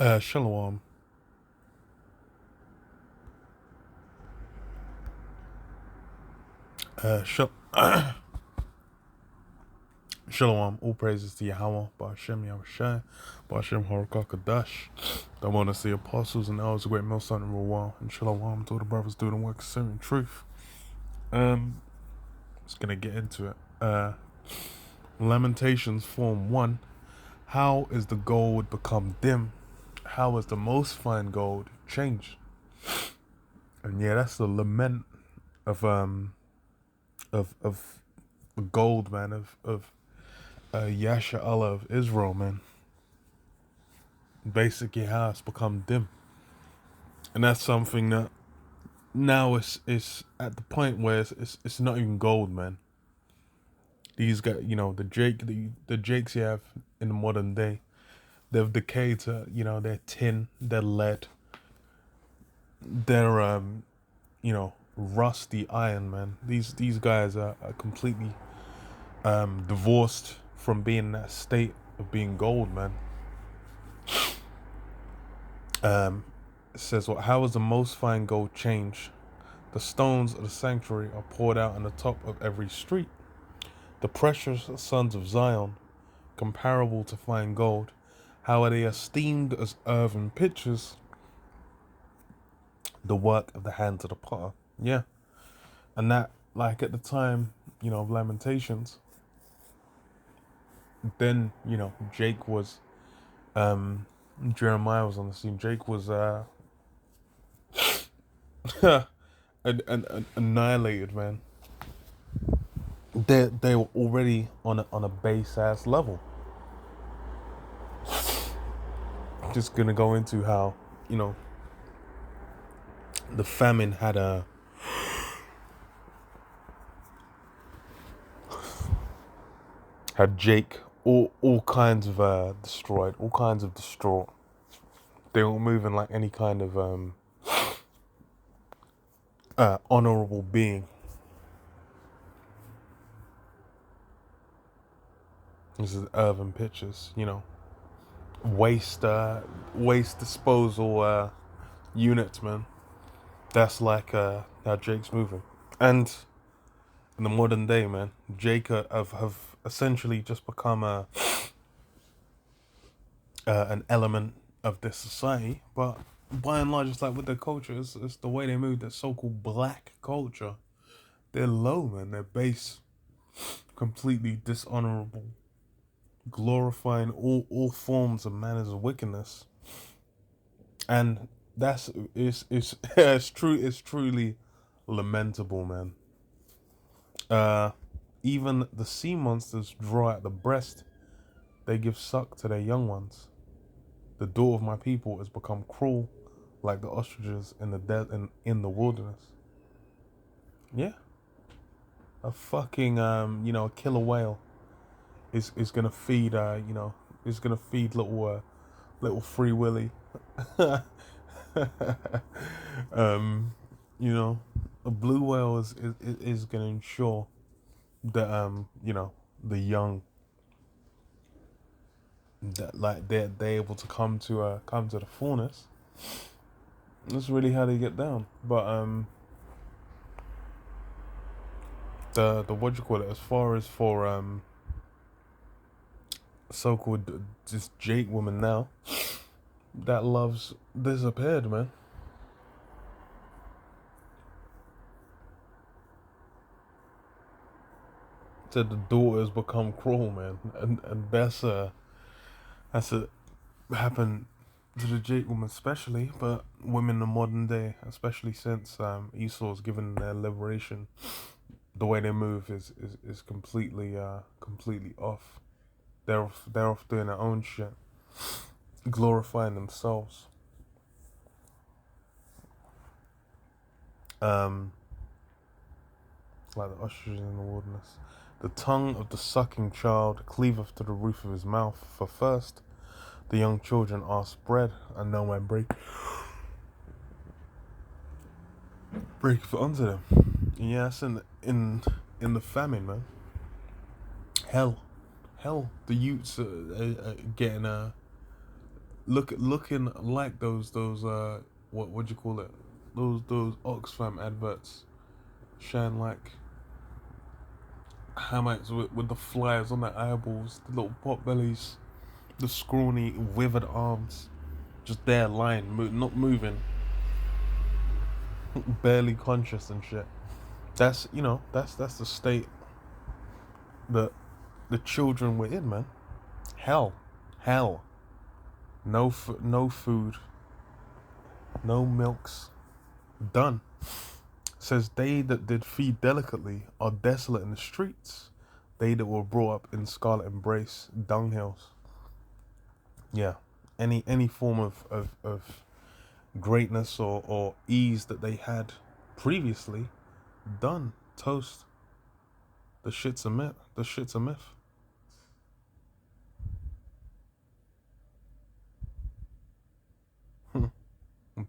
Shalom. Shal- Shalom. All praises to Yahweh, Ba'ashem Yahushai, Ba'ashem Harakakadash. I want to see apostles and elders, a great millstone in Rawah, and Shalom to all the brothers doing the work of serving truth. Just gonna get into it. Lamentations Form 1. How is the gold become dim? How is the most fine gold changed? And yeah, that's the lament of of the gold, man, of Yasha Allah of Israel, man. Basically how it's become dim. And that's something that now it's at the point where it's not even gold, man. These guys, the Jakes you have in the modern day, they've decayed to, they're tin, they're lead, they're rusty iron, man. These guys are completely divorced from being in that state of being gold, man. It says, "What? How is the most fine gold changed? The stones of the sanctuary are poured out on the top of every street. The precious sons of Zion, comparable to fine gold, how are they esteemed as earthen pitchers, the work of the hands of the potter." Yeah, and that, like at the time, of Lamentations, then Jake was, Jeremiah was on the scene. Jake was annihilated, man. They were already on a base ass level. Just gonna go into how the famine had Jake all kinds of destroyed, all kinds of distraught. They weren't moving like any kind of honorable being. This is urban pictures, waste waste disposal units, man. That's like how Jake's moving. And in the modern day, man, Jake have essentially just become an element of this society. But by and large, it's like with their culture, it's the way they move. That so-called black culture, they're low, man. They're base, completely dishonorable, glorifying all forms of manners of wickedness, and that's it's true. It's truly lamentable, man. Uh, Even the sea monsters draw at the breast; they give suck to their young ones. The door of my people has become cruel, like the ostriches in the in the wilderness. Yeah, a fucking a killer whale is gonna feed is gonna feed little Free Willy. um, you know, a blue whale is gonna ensure that the young, that like they're able to come to the fullness. That's really how they get down. But the what you call it, as far as for so-called just Jake woman now that loves disappeared, man. Said the daughter has become cruel, man, and that's a happened to the Jake woman especially, but women in the modern day, especially since Esau's given their liberation, the way they move is completely completely off. They're off doing their own shit, glorifying themselves. Um, like the ostriches in the wilderness. The tongue of the sucking child cleaveth to the roof of his mouth. For first the young children ask bread, and no man breaketh unto them. Yes, in the famine, man. Hell, the youths are getting looking like those what do you call it? Those Oxfam adverts, shine like hammocks with the flyers on their eyeballs, the little pot bellies, the scrawny withered arms, just there lying, not moving, barely conscious and shit. That's that's the state that the children were in, man. Hell, hell. No food, no milks. Done. Says they that did feed delicately are desolate in the streets. They that were brought up in scarlet embrace dunghills. Yeah. Any form of greatness or ease that they had previously, done. Toast. The shit's a myth. The shit's a myth.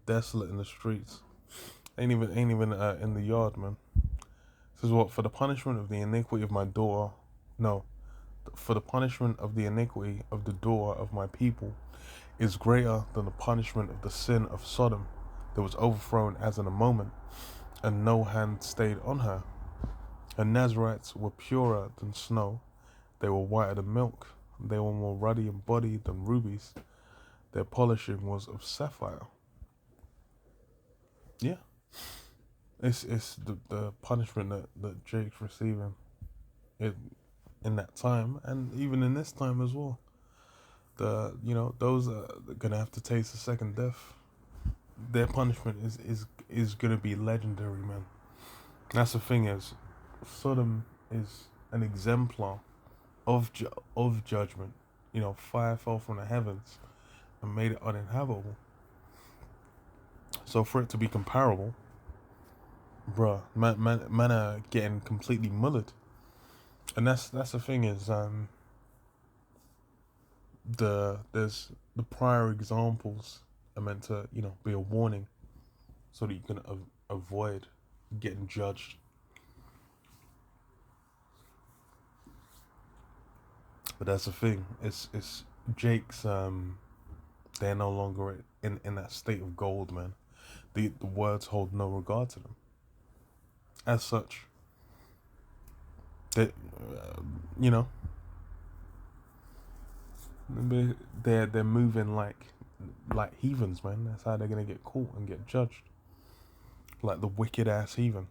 Desolate in the streets. Ain't even in the yard, man. This is what for the punishment of the iniquity of my daughter. No, for the punishment of the iniquity of the daughter of my people is greater than the punishment of the sin of Sodom that was overthrown as in a moment, and no hand stayed on her. Her Nazarites were purer than snow, they were whiter than milk, they were more ruddy in body than rubies, their polishing was of sapphire. Yeah. It's the punishment that Jake's receiving it in that time, and even in this time as well. Those are gonna have to taste the second death. Their punishment is gonna be legendary, man. That's the thing is, Sodom is an exemplar of judgment. Fire fell from the heavens and made it uninhabitable. So for it to be comparable, bruh, man are getting completely mullered. And that's the thing is, there's the prior examples are meant to be a warning, so that you can avoid getting judged. But that's the thing. It's Jake's. They're no longer in that state of gold, man. The words hold no regard to them. As such, that you know they're moving like heathens, man. That's how they're gonna get caught and get judged, like the wicked ass heathen.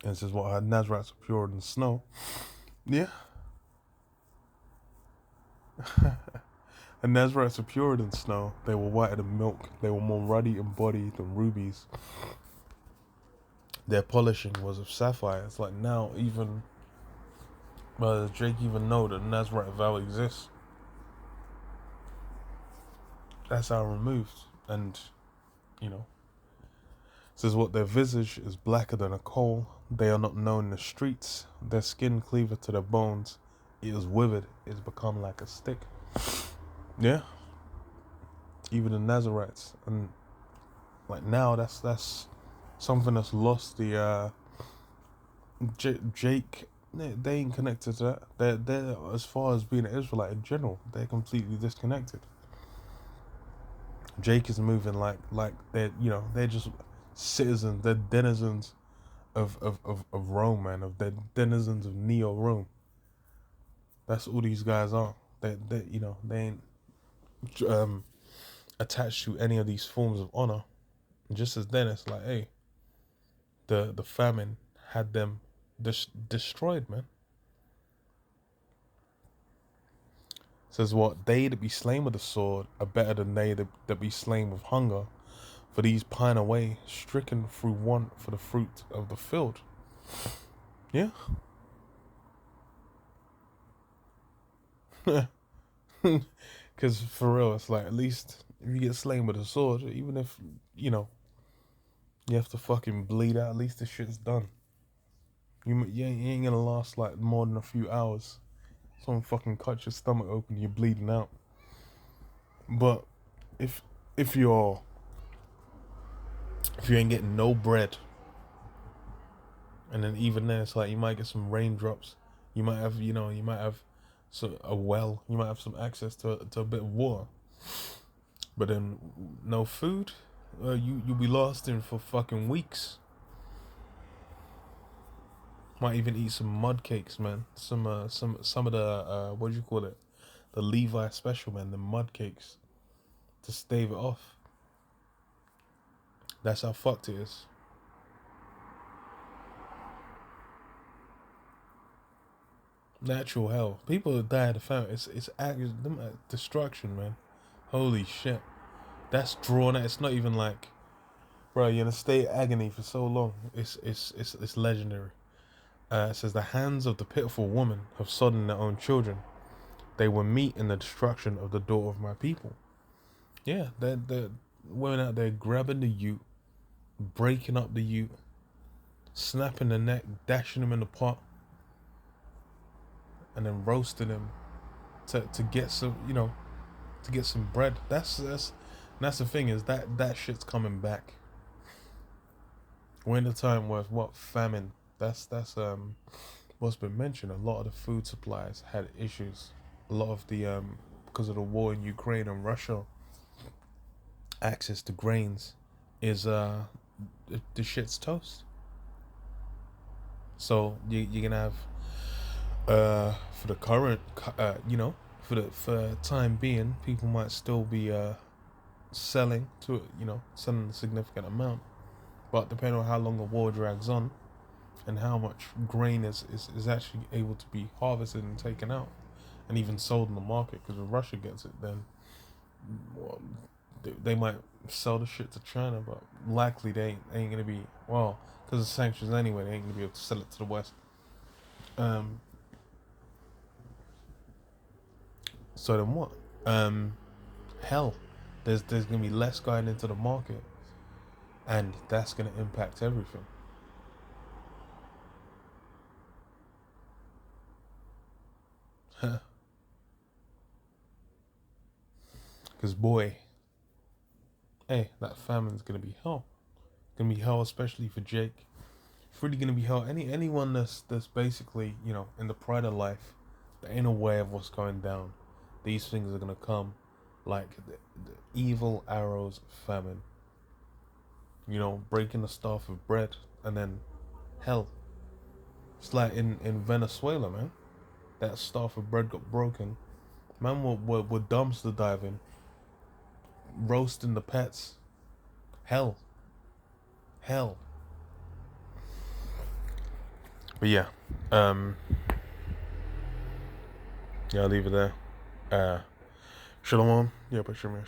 And this is what her Nazarites are purer than snow. Yeah. And Nazarites are purer than snow. They were whiter than milk. They were more ruddy in body than rubies. Their polishing was of sapphire. It's like now even does Drake even know that Nazarite vow exists? That's how removed. And says what their visage is blacker than a coal. They are not known in the streets. Their skin cleaveth to their bones. It is withered. It is become like a stick. Yeah. Even the Nazarites. And like now that's something that's lost the Jake. They ain't connected to that. They're as far as being an Israelite in general, they're completely disconnected. Jake is moving like they're just citizens, they're denizens of Rome, man, they're denizens of Neo Rome. That's all these guys are. They ain't attached to any of these forms of honor. And just as then, it's like, hey, the famine had them destroyed, man. Says what? They that be slain with the sword are better than they that be slain with hunger, for these pine away, stricken through want for the fruit of the field. Yeah. Because for real, it's like, at least if you get slain with a sword, even if you have to fucking bleed out, at least the shit's done. You ain't gonna last like more than a few hours. Someone fucking cuts your stomach open, you're bleeding out. But if you ain't getting no bread, and then even then it's like you might get some raindrops, you might have a well, you might have some access to a bit of water. But then no food, you'll be lasting for fucking weeks. Might even eat some mud cakes, man. Some of the what do you call it? The Levi special, man. The mud cakes to stave it off. That's how fucked it is. Natural hell. People die of the famine. It's destruction, man. Holy shit. That's drawn out. It's not even like, bro, you're in a state of agony for so long. It's legendary. It says the hands of the pitiful woman have sodden their own children. They were meat in the destruction of the daughter of my people. Yeah, they're women out there grabbing the ute, breaking up the ute, snapping the neck, dashing him in the pot, and then roasting him to get some, to get some bread. That's the thing, is that shit's coming back. We're in a time where what, famine. That's what's been mentioned. A lot of the food supplies had issues. A lot of the because of the war in Ukraine and Russia, access to grains is the shit's toast. So you're gonna have for the current for time being, people might still be selling selling a significant amount, but depending on how long the war drags on and how much grain is actually able to be harvested and taken out and even sold in the market, because if Russia gets it, then well, they might sell the shit to China, but likely they ain't gonna be, well, because of sanctions anyway, they ain't gonna be able to sell it to the West. So then what? Hell, there's gonna be less going into the market, and that's gonna impact everything. Because boy, hey, that famine's gonna be hell. Gonna be hell, especially for Jake. It's really gonna be hell. Anyone that's basically in the pride of life, that ain't aware of what's going down. These things are gonna come, like the evil arrows of famine. Breaking the staff of bread, and then hell. It's like in Venezuela, man. That staff of bread got broken. Man were dumpster diving, roasting the pets. Hell. But yeah, I'll leave it there. Shalom. Yeah, Shalom.